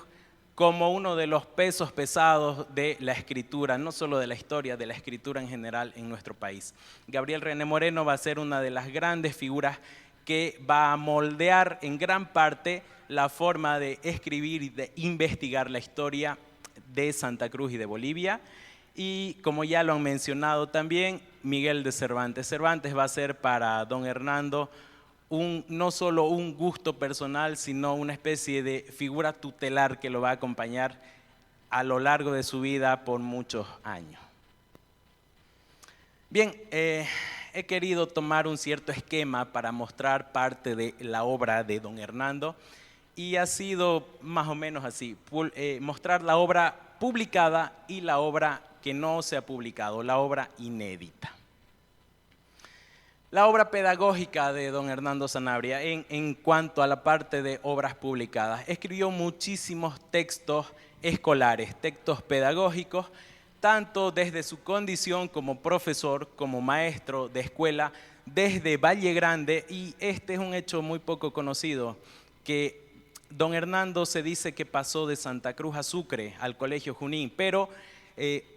como uno de los pesos pesados de la escritura, no solo de la historia, de la escritura en general en nuestro país. Gabriel René Moreno va a ser una de las grandes figuras que va a moldear en gran parte la forma de escribir y de investigar la historia de Santa Cruz y de Bolivia. Y como ya lo han mencionado también, Miguel de Cervantes. Cervantes va a ser para don Hernando no solo un gusto personal, sino una especie de figura tutelar que lo va a acompañar a lo largo de su vida por muchos años. Bien, he querido tomar un cierto esquema para mostrar parte de la obra de don Hernando y ha sido más o menos así, mostrar la obra publicada y la obra que no se ha publicado, la obra inédita. La obra pedagógica de don Hernando Sanabria en cuanto a la parte de obras publicadas. Escribió muchísimos textos escolares, textos pedagógicos, tanto desde su condición como profesor, como maestro de escuela, desde Valle Grande, y este es un hecho muy poco conocido, que don Hernando se dice que pasó de Santa Cruz a Sucre, al Colegio Junín, pero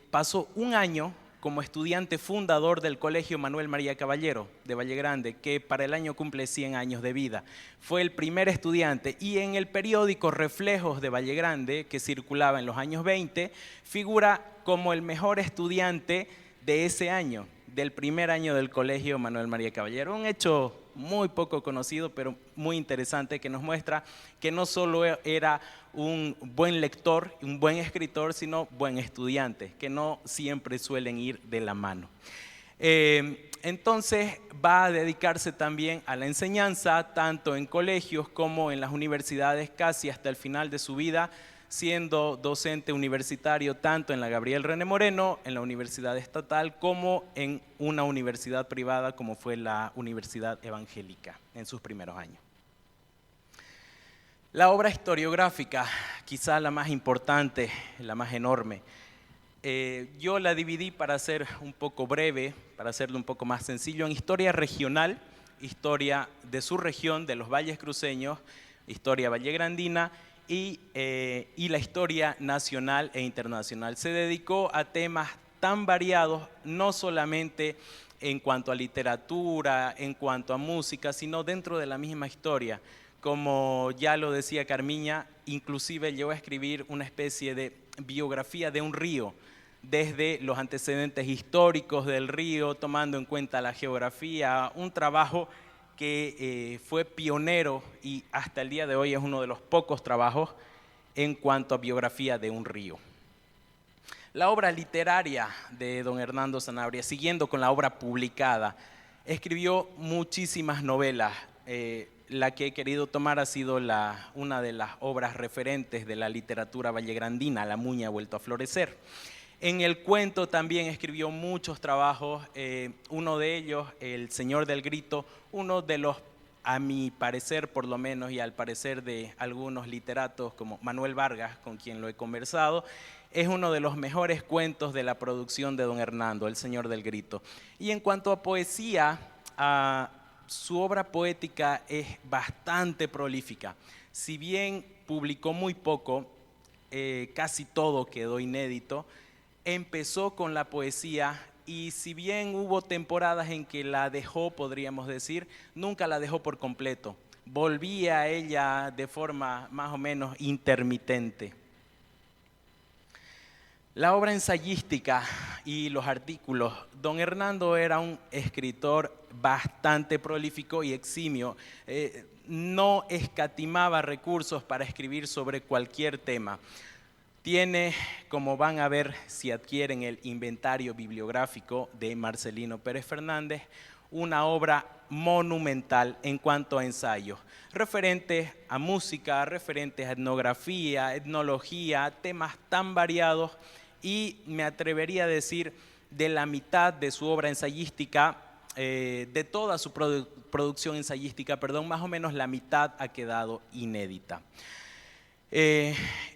pasó un año como estudiante fundador del Colegio Manuel María Caballero de Valle Grande, que para el año cumple 100 años de vida. Fue el primer estudiante, y en el periódico Reflejos de Valle Grande, que circulaba en los años 20, figura como el mejor estudiante de ese año, del primer año del Colegio Manuel María Caballero. Un hecho muy poco conocido, pero muy interesante, que nos muestra que no solo era un buen lector, un buen escritor, sino buen estudiante, que no siempre suelen ir de la mano. Entonces va a dedicarse también a la enseñanza, tanto en colegios como en las universidades, casi hasta el final de su vida, siendo docente universitario tanto en la Gabriel René Moreno, en la Universidad Estatal, como en una universidad privada como fue la Universidad Evangélica en sus primeros años. La obra historiográfica, quizá la más importante, la más enorme, yo la dividí, para ser un poco breve, para hacerlo un poco más sencillo, en historia regional, historia de su región, de los valles cruceños, historia vallegrandina, y la historia nacional e internacional. Se dedicó a temas tan variados, no solamente en cuanto a literatura, en cuanto a música, sino dentro de la misma historia. Como ya lo decía Carmiña, inclusive llegó a escribir una especie de biografía de un río, desde los antecedentes históricos del río, tomando en cuenta la geografía, un trabajo que fue pionero y hasta el día de hoy es uno de los pocos trabajos en cuanto a biografía de un río. La obra literaria de don Hernando Sanabria, siguiendo con la obra publicada, escribió muchísimas novelas. La que he querido tomar ha sido una de las obras referentes de la literatura vallegrandina, La Muña ha vuelto a florecer. En el cuento también escribió muchos trabajos, uno de ellos, El Señor del Grito, uno de los, a mi parecer por lo menos, y al parecer de algunos literatos como Manuel Vargas, con quien lo he conversado, es uno de los mejores cuentos de la producción de don Hernando, El Señor del Grito. Y en cuanto a poesía, su obra poética es bastante prolífica. Si bien publicó muy poco, casi todo quedó inédito. Empezó con la poesía y si bien hubo temporadas en que la dejó, podríamos decir, nunca la dejó por completo. Volvía a ella de forma más o menos intermitente. La obra ensayística y los artículos. Don Hernando era un escritor bastante prolífico y eximio. No escatimaba recursos para escribir sobre cualquier tema. Tiene, como van a ver si adquieren el inventario bibliográfico de Marcelino Pérez Fernández, una obra monumental en cuanto a ensayos, referentes a música, referentes a etnografía, etnología, temas tan variados, y me atrevería a decir de la mitad de su obra ensayística, de toda su producción ensayística, más o menos la mitad ha quedado inédita.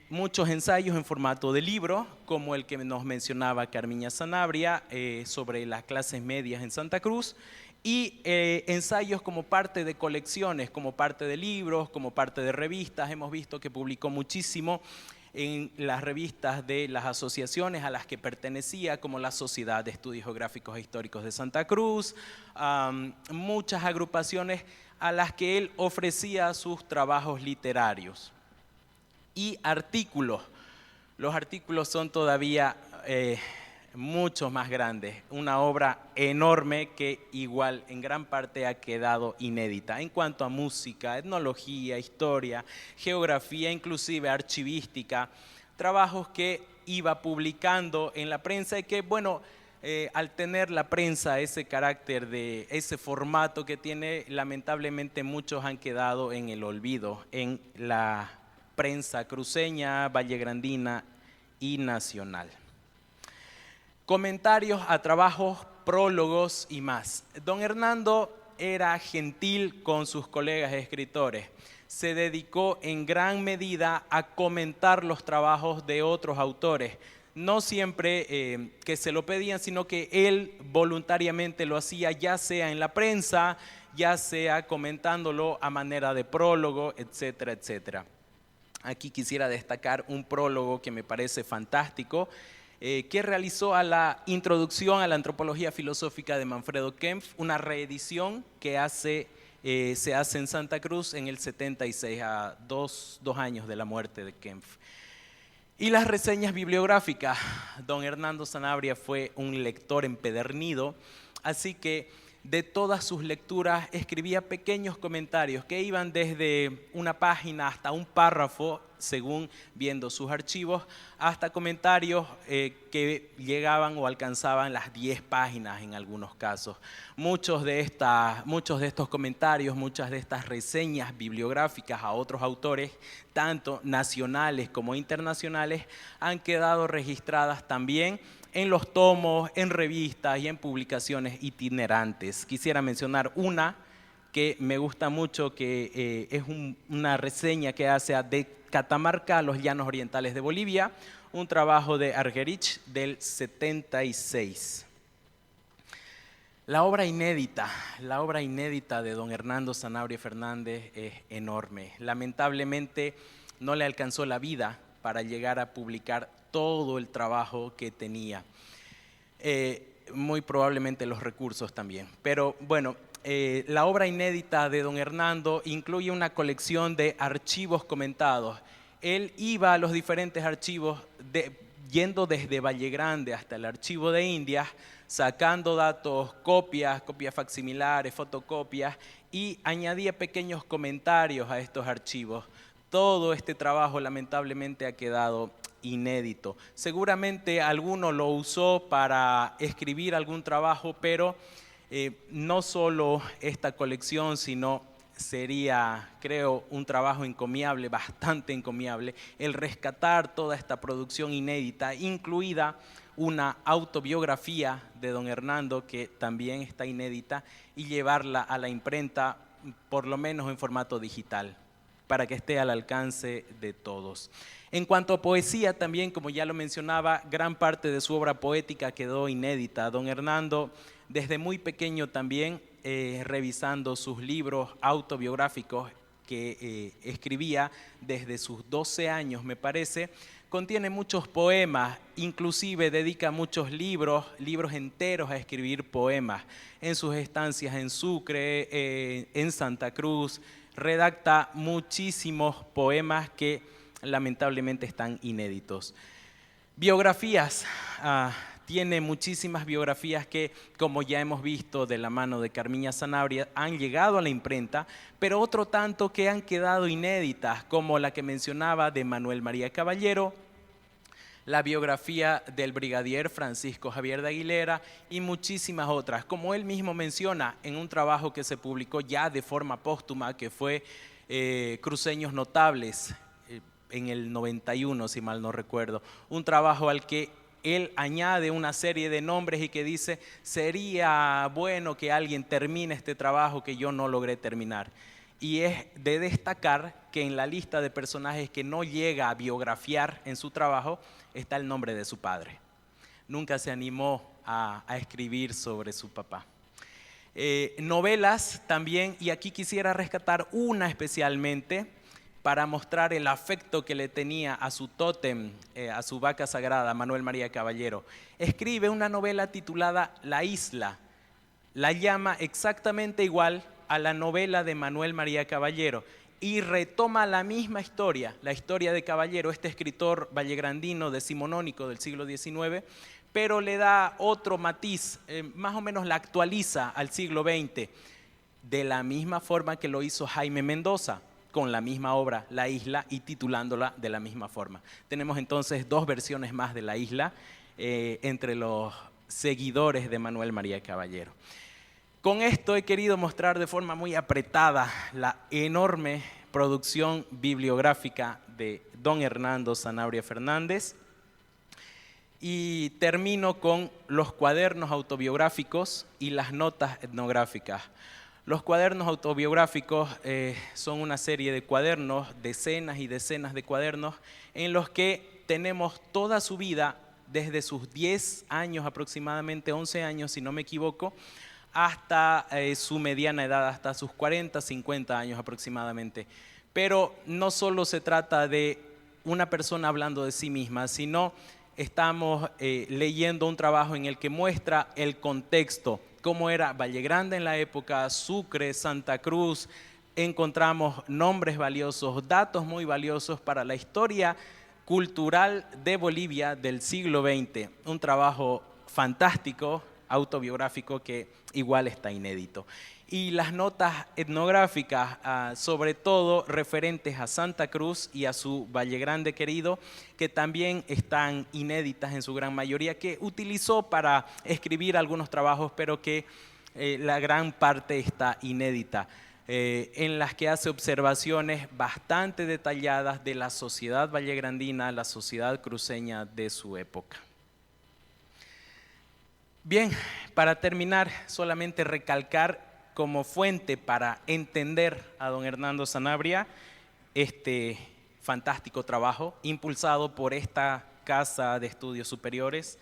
Muchos ensayos en formato de libro, como el que nos mencionaba Carmiña Sanabria sobre las clases medias en Santa Cruz, y ensayos como parte de colecciones, como parte de libros, como parte de revistas. Hemos visto que publicó muchísimo en las revistas de las asociaciones a las que pertenecía, como la Sociedad de Estudios Geográficos e Históricos de Santa Cruz, muchas agrupaciones a las que él ofrecía sus trabajos literarios. Y artículos. Los artículos son todavía mucho más grandes, una obra enorme que igual en gran parte ha quedado inédita en cuanto a música, etnología, historia, geografía, inclusive archivística, trabajos que iba publicando en la prensa y que, bueno, al tener la prensa ese carácter, de ese formato que tiene, lamentablemente muchos han quedado en el olvido en la prensa cruceña, vallegrandina y nacional. Comentarios a trabajos, prólogos y más. Don Hernando era gentil con sus colegas escritores. Se dedicó en gran medida a comentar los trabajos de otros autores. no siempre que se lo pedían, sino que él voluntariamente lo hacía, ya sea en la prensa, ya sea comentándolo a manera de prólogo, etcétera, etcétera. Aquí quisiera destacar un prólogo que me parece fantástico, que realizó a la introducción a la antropología filosófica de Manfredo Kempf, una reedición que se hace en Santa Cruz en el 76, a dos años de la muerte de Kempf. Y las reseñas bibliográficas. Don Hernando Sanabria fue un lector empedernido, así que de todas sus lecturas escribía pequeños comentarios que iban desde una página hasta un párrafo, según viendo sus archivos, hasta comentarios que llegaban o alcanzaban las 10 páginas en algunos casos. Muchos de estos comentarios, muchas de estas reseñas bibliográficas a otros autores, tanto nacionales como internacionales, han quedado registradas también en los tomos, en revistas y en publicaciones itinerantes. Quisiera mencionar una que me gusta mucho, que es una reseña que hace de Catamarca a los Llanos Orientales de Bolivia, un trabajo de Argerich del 76. La obra inédita de don Hernando Sanabria Fernández es enorme. Lamentablemente no le alcanzó la vida para llegar a publicar todo el trabajo que tenía. Muy probablemente los recursos también. Pero bueno, la obra inédita de don Hernando incluye una colección de archivos comentados. Él iba a los diferentes archivos, yendo desde Valle Grande hasta el archivo de Indias, sacando datos, copias facsimilares, fotocopias, y añadía pequeños comentarios a estos archivos. Todo este trabajo lamentablemente ha quedado inédito. Seguramente alguno lo usó para escribir algún trabajo, pero no solo esta colección, sino sería, creo, un trabajo encomiable, bastante encomiable, el rescatar toda esta producción inédita, incluida una autobiografía de don Hernando, que también está inédita, y llevarla a la imprenta, por lo menos en formato digital, para que esté al alcance de todos. En cuanto a poesía también, como ya lo mencionaba, gran parte de su obra poética quedó inédita. Don Hernando, desde muy pequeño también, revisando sus libros autobiográficos que escribía desde sus 12 años, me parece, contiene muchos poemas, inclusive dedica muchos libros enteros a escribir poemas. En sus estancias en Sucre, en Santa Cruz, redacta muchísimos poemas que lamentablemente están inéditos. Biografías, tiene muchísimas biografías que, como ya hemos visto de la mano de Carmiña Sanabria, han llegado a la imprenta, pero otro tanto que han quedado inéditas, como la que mencionaba de Manuel María Caballero, la biografía del brigadier Francisco Javier de Aguilera y muchísimas otras, como él mismo menciona en un trabajo que se publicó ya de forma póstuma, que fue Cruceños Notables, en el 91, si mal no recuerdo, un trabajo al que él añade una serie de nombres y que dice, sería bueno que alguien termine este trabajo que yo no logré terminar. Y es de destacar que en la lista de personajes que no llega a biografiar en su trabajo está el nombre de su padre. Nunca se animó a escribir sobre su papá. Novelas también, y aquí quisiera rescatar una especialmente, para mostrar el afecto que le tenía a su tótem, a su vaca sagrada, Manuel María Caballero. Escribe una novela titulada La Isla. La llama exactamente igual a la novela de Manuel María Caballero y retoma la misma historia, la historia de Caballero, este escritor vallegrandino decimonónico del siglo XIX, pero le da otro matiz, más o menos la actualiza al siglo XX, de la misma forma que lo hizo Jaime Mendoza, con la misma obra, La Isla, y titulándola de la misma forma. Tenemos entonces dos versiones más de La Isla entre los seguidores de Manuel María Caballero. Con esto he querido mostrar de forma muy apretada la enorme producción bibliográfica de don Hernando Sanabria Fernández, y termino con los cuadernos autobiográficos y las notas etnográficas. Los cuadernos autobiográficos son una serie de cuadernos, decenas y decenas de cuadernos, en los que tenemos toda su vida desde sus 10 años, aproximadamente 11 años, si no me equivoco, hasta su mediana edad, hasta sus 40, 50 años aproximadamente. Pero no solo se trata de una persona hablando de sí misma, sino estamos leyendo un trabajo en el que muestra el contexto, cómo era Valle Grande en la época, Sucre, Santa Cruz. Encontramos nombres valiosos, datos muy valiosos para la historia cultural de Bolivia del siglo XX. Un trabajo fantástico, autobiográfico, que igual está inédito. Y las notas etnográficas, sobre todo referentes a Santa Cruz y a su Valle Grande querido, que también están inéditas en su gran mayoría, que utilizó para escribir algunos trabajos, pero que la gran parte está inédita, en las que hace observaciones bastante detalladas de la sociedad vallegrandina, la sociedad cruceña de su época. Bien, para terminar, solamente recalcar como fuente para entender a don Hernando Sanabria este fantástico trabajo impulsado por esta Casa de Estudios Superiores,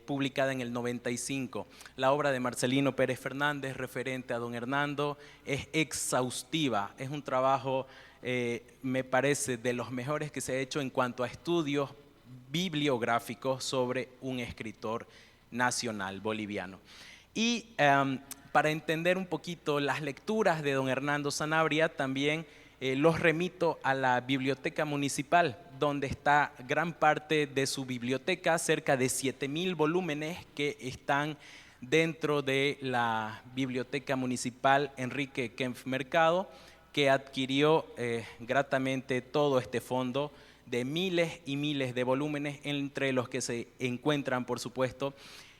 publicada en el 95. La obra de Marcelino Pérez Fernández referente a don Hernando es exhaustiva, es un trabajo, me parece, de los mejores que se ha hecho en cuanto a estudios bibliográficos sobre un escritor nacional boliviano. Y para entender un poquito las lecturas de don Hernando Sanabria, también los remito a la biblioteca municipal, donde está gran parte de su biblioteca, cerca de 7.000 volúmenes que están dentro de la biblioteca municipal Enrique Kempf Mercado, que adquirió gratamente todo este fondo de miles y miles de volúmenes, entre los que se encuentran, por supuesto,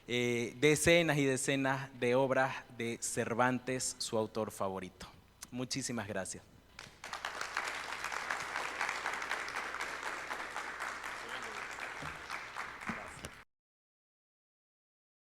decenas y decenas de obras de Cervantes, su autor favorito. Muchísimas gracias.